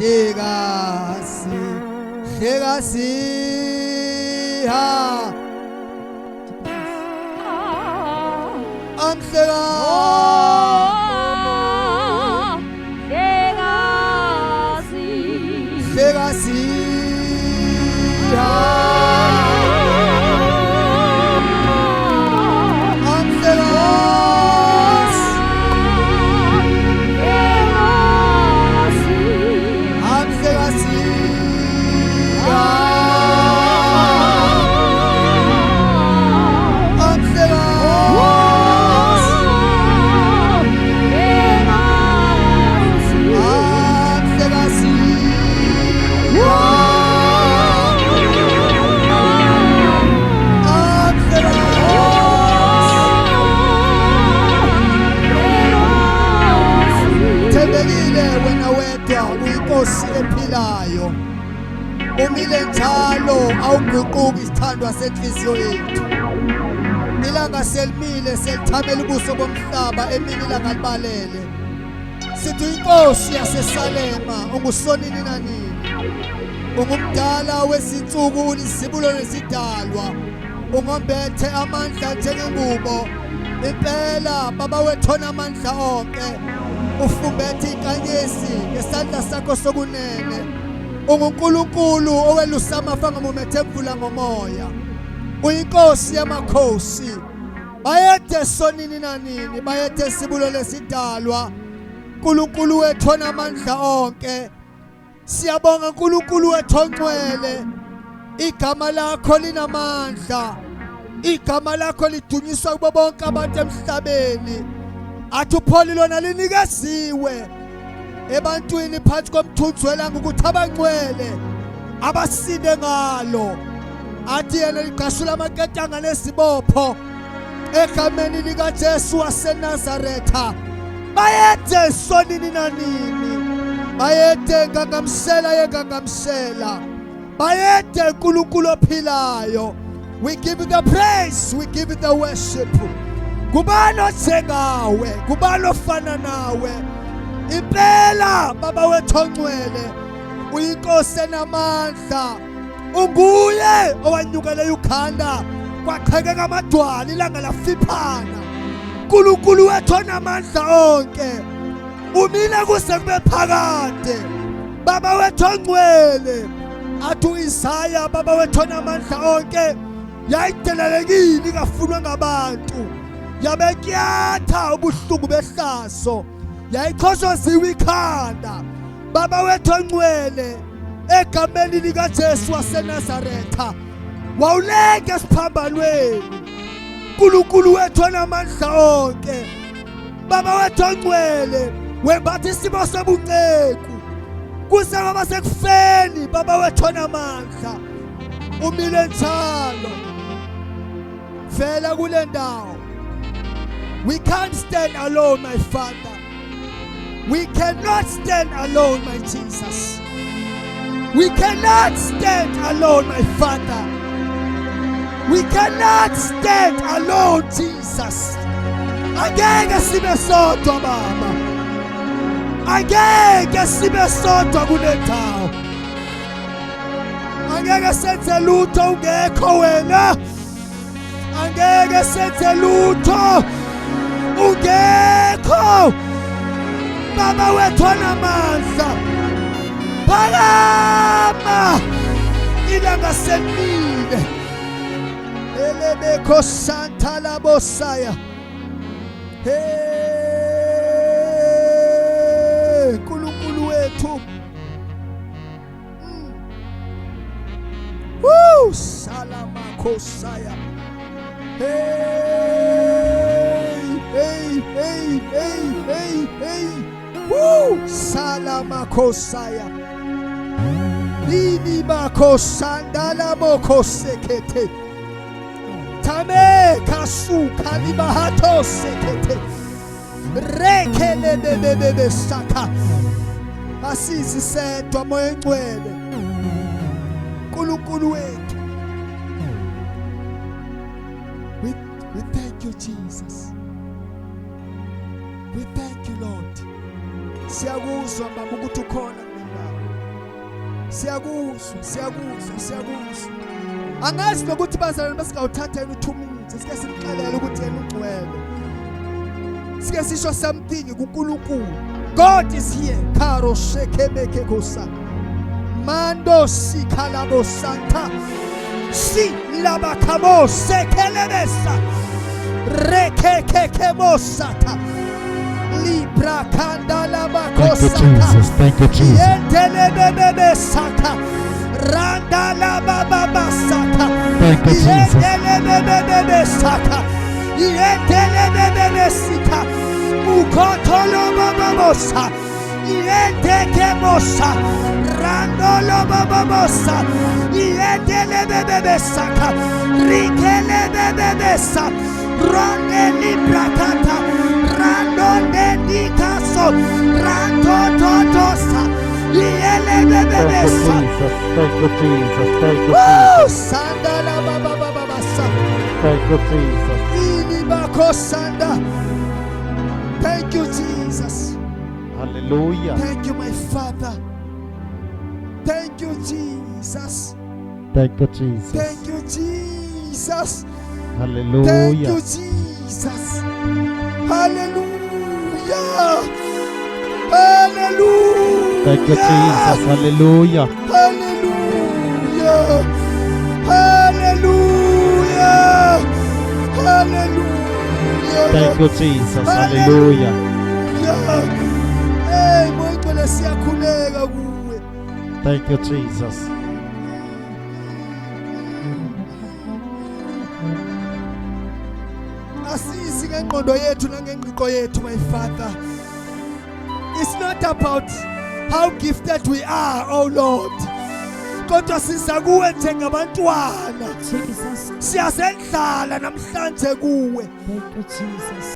hlekasi ha hlekasi ha ephilayo umile njalo awuguquki isithandwa senhliziyo yethu ilanga selimile selithamela ubuso bomhlaba emini ilanga libalele sithi inkosi yaseSalema ungusonini nanini ungumdala wezinsuku ulizibulo lesidalwa ungombethe amandla njengengubo impela baba wethona amandla onke ufumbethe inkanyezi ngesandla sakho sokunene unguNkulunkulu owelusa amafa ngomumethe emvula ngomoya uyinkosi yamakhosi bayethe sonini nanini bayethe sibulo lesidalwa uNkulunkulu wethona amandla onke siyabonga uNkulunkulu wethu ongcwele igama lakho linamandla igama lakho lidunyiswa kubo bonke abantu emhlabeni athi upholi lona linikeziwe ebantwini phansi komthunzi welanga ukuthi abangcwele abasinde ngalo athi yena liqashula amaketanga nesibopho egameni likaJesu waseNazaretha bayethe sonini nanini bayethe ngangamsela yengangamsela bayethe uNkulunkulu ophilayo. We give you the praise, we give you the worship. Kubani onjengawe, kubani ofana nawe impela baba wethu ongcwele uyinkosi enamandla unguye owanyukele ukhanda kwaqhekeka amadwala ilanga lafiphana uNkulunkulu wethu onamandla onke umile kuse kube phakade baba wethu ongcwele athi uIsaya baba wethu onamandla onke yayidelelekile kafunwa ngabantu yabekyatha ubuhlungu behlaso yayiqhoshoziwe ikhanda baba wethu ongcwele egameni likaJesu waseNazaretha wawuleke siphambalweni uNkulunkulu wethu onamandla onke baba wethu ongcwele wembatha isimo sobunceku kuze kwaba sekufeni baba wethu onamandla umile njalo vela kule ndawo. We can't stand alone, my Father. We cannot stand alone, my Jesus. We cannot stand alone, my Father. We cannot stand alone, Jesus. Angeke sibe sodwa baba. Angeke sibe sodwa kule ndawo. Angeke senze lutho ungekho wena. Angeke senze lutho ungekho baba wethu onamandla phakama ilanga selimile elebekho santa labosaya hey uNkulunkulu wethu salama khosaya hey salama khosaya nini bakhosandala bokhosekete tame kasuka libahato sekete rekele bebebe saka asizi sedwa moya engcwele uNkulunkulu wethu. We thank you, Jesus. We thank you, Lord. Siyakuzwa baba ukuthi ukhona kulendawo. Siyakuzwa. Angazi nokuthi bazalwane basingawuthatha yena uthumuthi, sike simxelele ukuthi yena ungcwele. Sike sisho something kuNkulunkulu. God is here. Karo shekemeke kosa. Mando sikalabo santa. Si labakamo sekelebesa. Rekekekemosata. Libra kanda labakosata. Thank you, Jesus. Yentelebebebesata. Randa labababasata. Thank you, Jesus. Yentelebebebesata. Yentelebebebesita. Mukotolo bababosa. Yentekemosa. Randolo bababosa. Yentelebebebesaka. Rikelebebebesa. Ronde librakata. Randonde dikaso. Rantototosa. Yelebebebesa. Thank you, Jesus. Thank you, Woo! Jesus. Sandala babababasa. Thank you, Jesus. Ilibako sanda. Thank you, Jesus. Hallelujah. Thank you, my Father. Thank you, Jesus. Thank you, Jesus. Thank you, Jesus. Hallelujah. Thank you, Jesus. Hallelujah. Hallelujah. Thank you, Jesus. Hallelujah. Hallelujah. Hallelujah. Hallelujah. Thank you, Jesus. Hallelujah. Hey, moyingcwele siyakhuleka kuwe. Thank you, Jesus. Asisi ngengqondo yethu nangengqiqo yethu, my Father. It's not about how gifted we are, oh Lord. Kodwa siza kuwe njengabantwana. Jesus. Siyasendlala namhlanje kuwe. Thank you, Jesus.